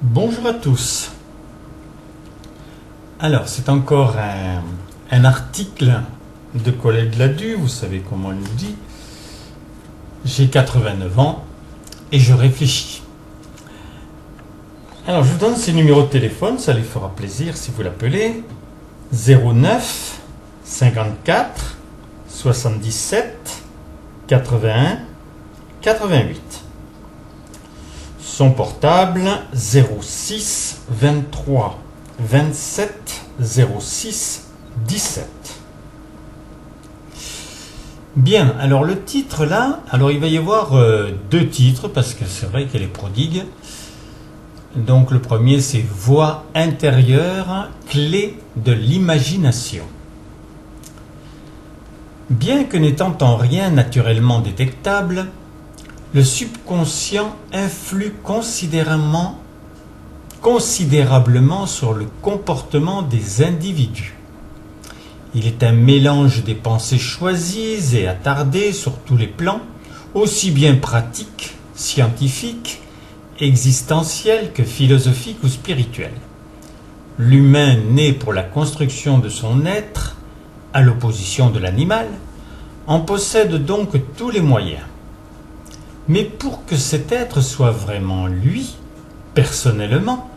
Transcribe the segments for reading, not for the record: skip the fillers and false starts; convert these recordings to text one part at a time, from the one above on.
Bonjour à tous. Alors, c'est encore un article de Colette Ladu, vous savez comment elle nous dit. J'ai 89 ans et je réfléchis. Alors, je vous donne ces numéros de téléphone, ça lui fera plaisir si vous l'appelez. 09 54 77 81 88. Son portable 06 23 27 06 17. Bien, alors le titre là, alors il va y avoir deux titres parce que c'est vrai qu'elle est prodigue. Donc le premier c'est Voix intérieure, clé de l'imagination. Bien que n'étant en rien naturellement détectable, le subconscient influe considérablement sur le comportement des individus. Il est un mélange des pensées choisies et attardées sur tous les plans, aussi bien pratiques, scientifiques, existentiels que philosophiques ou spirituels. L'humain né pour la construction de son être, à l'opposition de l'animal, en possède donc tous les moyens. Mais pour que cet être soit vraiment lui, personnellement,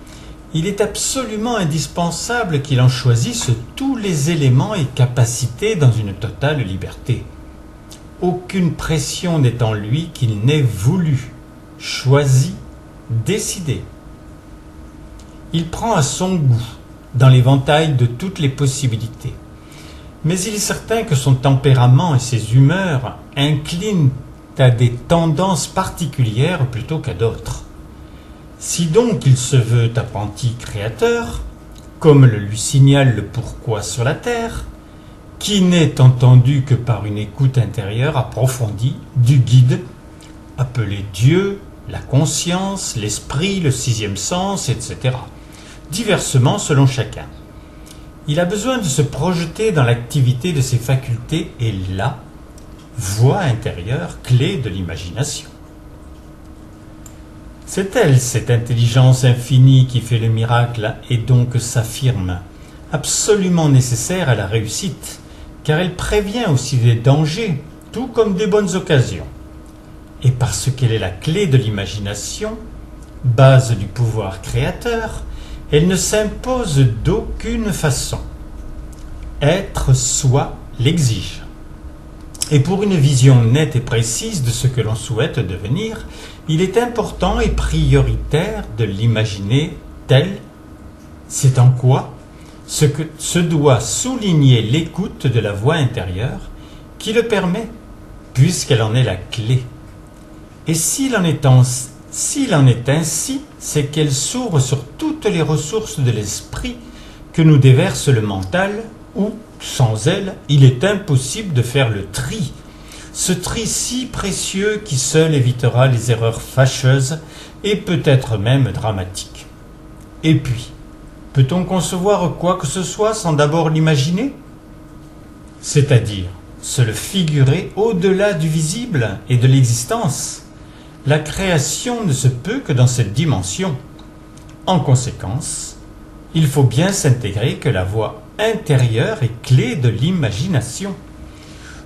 il est absolument indispensable qu'il en choisisse tous les éléments et capacités dans une totale liberté. Aucune pression n'est en lui qu'il n'ait voulu, choisi, décidé. Il prend à son goût, dans l'éventail de toutes les possibilités. Mais il est certain que son tempérament et ses humeurs inclinent à des tendances particulières plutôt qu'à d'autres. Si donc il se veut apprenti créateur, comme le lui signale le pourquoi sur la terre, qui n'est entendu que par une écoute intérieure approfondie du guide, appelé Dieu, la conscience, l'esprit, le sixième sens, etc., diversement selon chacun. Il a besoin de se projeter dans l'activité de ses facultés et là, voix intérieure, clé de l'imagination. C'est elle, cette intelligence infinie qui fait le miracle et donc s'affirme, absolument nécessaire à la réussite, car elle prévient aussi des dangers, tout comme des bonnes occasions. Et parce qu'elle est la clé de l'imagination, base du pouvoir créateur, elle ne s'impose d'aucune façon. Être soi l'exige. Et pour une vision nette et précise de ce que l'on souhaite devenir, il est important et prioritaire de l'imaginer tel. C'est en quoi se doit souligner l'écoute de la voix intérieure qui le permet, puisqu'elle en est la clé. Et s'il en est ainsi, c'est qu'elle s'ouvre sur toutes les ressources de l'esprit que nous déverse le mental, où, sans elle, il est impossible de faire le tri. Ce tri si précieux qui seul évitera les erreurs fâcheuses et peut-être même dramatiques. Et puis, peut-on concevoir quoi que ce soit sans d'abord l'imaginer ? C'est-à-dire se le figurer au-delà du visible et de l'existence. La création ne se peut que dans cette dimension. En conséquence, il faut bien s'intégrer que la voix intérieure est clé de l'imagination.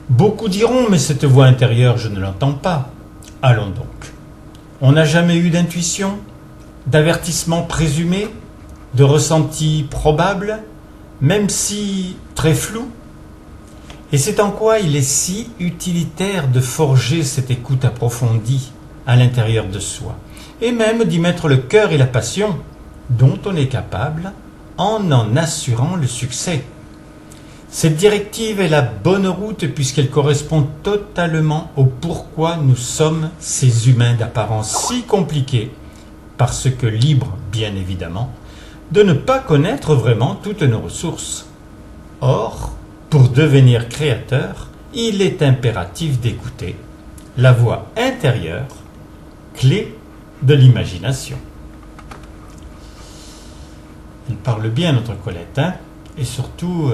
Beaucoup diront, mais cette voix intérieure, je ne l'entends pas. Allons donc. On n'a jamais eu d'intuition, d'avertissement présumé, de ressenti probable, même si très flou. Et c'est en quoi il est si utilitaire de forger cette écoute approfondie à l'intérieur de soi, et même d'y mettre le cœur et la passion dont on est capable en assurant le succès. Cette directive est la bonne route puisqu'elle correspond totalement au pourquoi nous sommes ces humains d'apparence si compliqués, parce que libres, bien évidemment, de ne pas connaître vraiment toutes nos ressources. Or, pour devenir créateur, il est impératif d'écouter la voix intérieure, clé de l'imagination. Elle parle bien, notre Colette, hein ? Et surtout,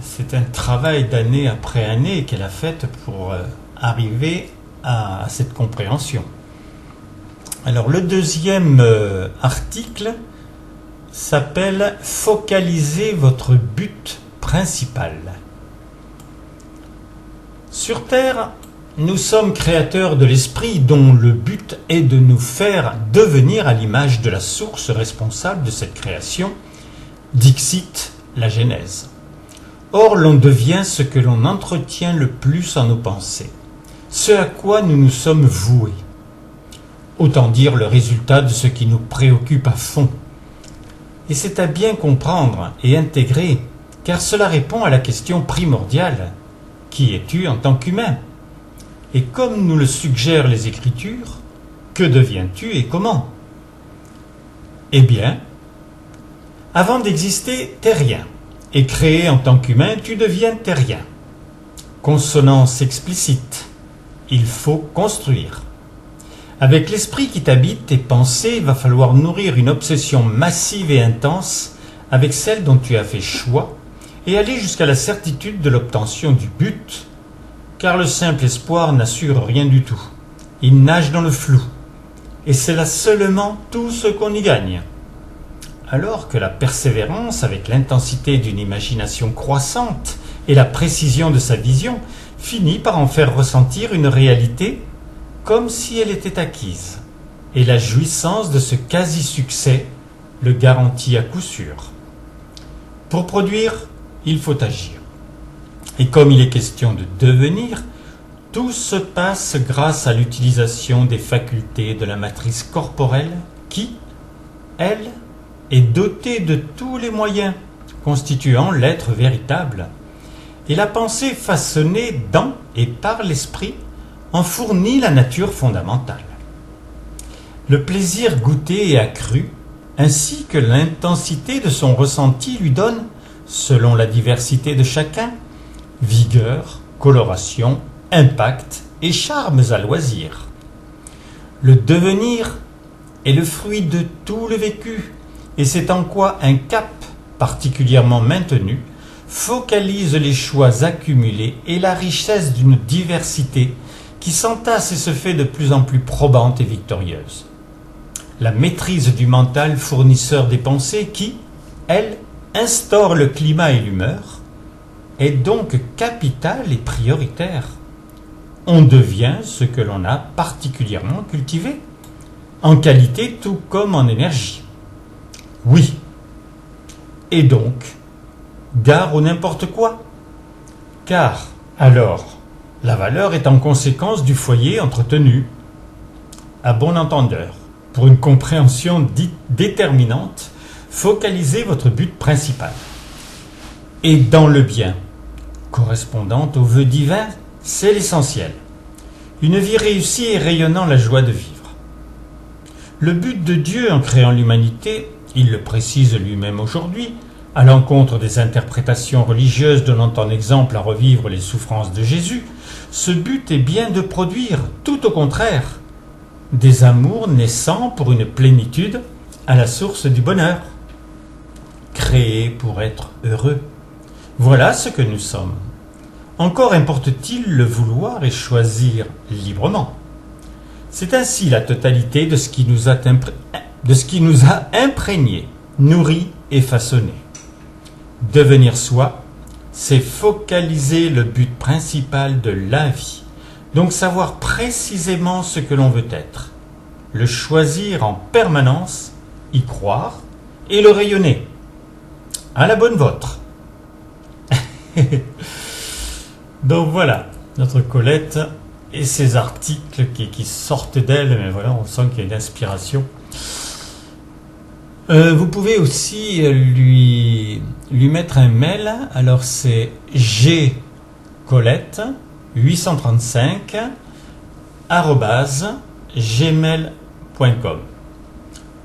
c'est un travail d'année après année qu'elle a fait pour arriver à cette compréhension. Alors le deuxième article s'appelle « Focalisez votre but principal ». Sur Terre, nous sommes créateurs de l'esprit dont le but est de nous faire devenir à l'image de la source responsable de cette création, dixit la Genèse. Or, l'on devient ce que l'on entretient le plus en nos pensées, ce à quoi nous nous sommes voués. Autant dire le résultat de ce qui nous préoccupe à fond. Et c'est à bien comprendre et intégrer, car cela répond à la question primordiale. Qui es-tu en tant qu'humain? Et comme nous le suggèrent les Écritures, que deviens-tu et comment? Eh bien, avant d'exister, t'es rien. Et créé en tant qu'humain, tu deviens terrien. Consonance explicite. Il faut construire. Avec l'esprit qui t'habite, tes pensées, il va falloir nourrir une obsession massive et intense avec celle dont tu as fait choix et aller jusqu'à la certitude de l'obtention du but, car le simple espoir n'assure rien du tout. Il nage dans le flou, et c'est là seulement tout ce qu'on y gagne. Alors que la persévérance, avec l'intensité d'une imagination croissante et la précision de sa vision, finit par en faire ressentir une réalité comme si elle était acquise, et la jouissance de ce quasi-succès le garantit à coup sûr. Pour produire, il faut agir. Et comme il est question de devenir, tout se passe grâce à l'utilisation des facultés de la matrice corporelle qui, elle, est dotée de tous les moyens constituant l'être véritable. Et la pensée façonnée dans et par l'esprit en fournit la nature fondamentale. Le plaisir goûté et accru, ainsi que l'intensité de son ressenti lui donne, selon la diversité de chacun, vigueur, coloration, impact et charmes à loisir. Le devenir est le fruit de tout le vécu, et c'est en quoi un cap particulièrement maintenu focalise les choix accumulés et la richesse d'une diversité qui s'entasse et se fait de plus en plus probante et victorieuse. La maîtrise du mental fournisseur des pensées qui, elle, instaure le climat et l'humeur, est donc capitale et prioritaire. On devient ce que l'on a particulièrement cultivé, en qualité tout comme en énergie. Oui. Et donc, gare au n'importe quoi. Car, alors, la valeur est en conséquence du foyer entretenu. À bon entendeur, pour une compréhension dite déterminante, focalisez votre but principal. Et dans le bien, correspondant au vœu divin, c'est l'essentiel. Une vie réussie et rayonnant la joie de vivre. Le but de Dieu en créant l'humanité, il le précise lui-même aujourd'hui, à l'encontre des interprétations religieuses donnant en exemple à revivre les souffrances de Jésus, ce but est bien de produire, tout au contraire, des amours naissant pour une plénitude à la source du bonheur. Créés pour être heureux. Voilà ce que nous sommes. Encore importe-t-il le vouloir et choisir librement. C'est ainsi la totalité de ce qui nous a imprégnés, nourris et façonnés. Devenir soi, c'est focaliser le but principal de la vie. Donc savoir précisément ce que l'on veut être, le choisir en permanence, y croire et le rayonner. À la bonne vôtre. Donc voilà, notre Colette et ses articles qui sortent d'elle, mais voilà, on sent qu'il y a une inspiration. Vous pouvez aussi lui mettre un mail, alors c'est gcolette835 @gmail.com.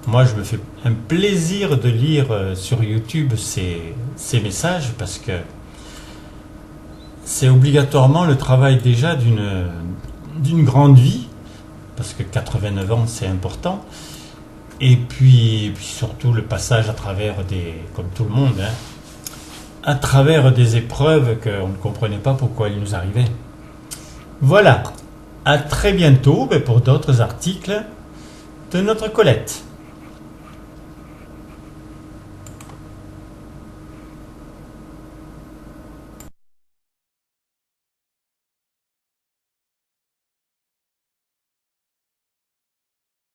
Moi, je me fais un plaisir de lire sur YouTube ces messages parce que c'est obligatoirement le travail déjà d'une grande vie, parce que 89 ans, c'est important. Et puis surtout le passage à travers comme tout le monde, à travers des épreuves qu'on ne comprenait pas pourquoi elles nous arrivaient. Voilà, à très bientôt pour d'autres articles. de notre Colette.